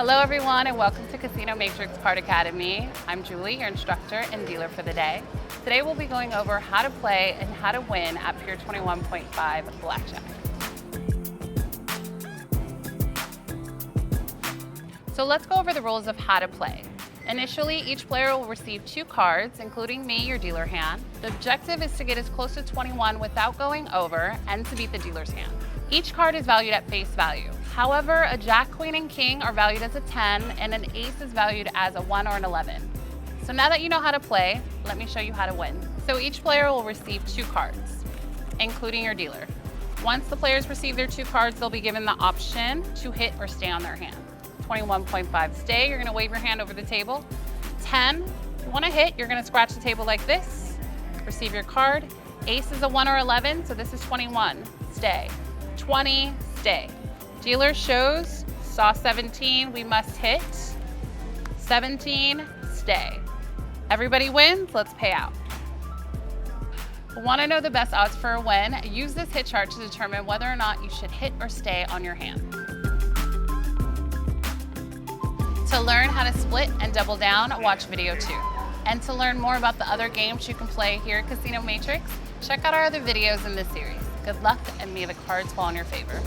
Hello everyone and welcome to Casino M8trix Card Academy. I'm Julie, your instructor and dealer for the day. Today we'll be going over how to play and how to win at Pure 21.5 Blackjack. So let's go over the rules of how to play. Initially, each player will receive 2 cards, including me, your dealer hand. The objective is to get as close to 21 without going over and to beat the dealer's hand. Each card is valued at face value. However, a Jack, Queen, and King are valued as a 10 and an Ace is valued as a 1 or an 11. So now that you know how to play, let me show you how to win. So each player will receive 2 cards, including your dealer. Once the players receive their 2 cards, they'll be given the option to hit or stay on their hand. 21.5 stay, you're gonna wave your hand over the table. 10, if you wanna hit, you're gonna scratch the table like this, receive your card. Ace is a 1 or 11, so this is 21, stay. 20, stay. Dealer shows, saw 17, we must hit. 17, stay. Everybody wins, let's pay out. Want to know the best odds for a win? Use this hit chart to determine whether or not you should hit or stay on your hand. To learn how to split and double down, watch video 2. And to learn more about the other games you can play here at Casino M8trix, check out our other videos in this series. Good luck and may the cards fall in your favor.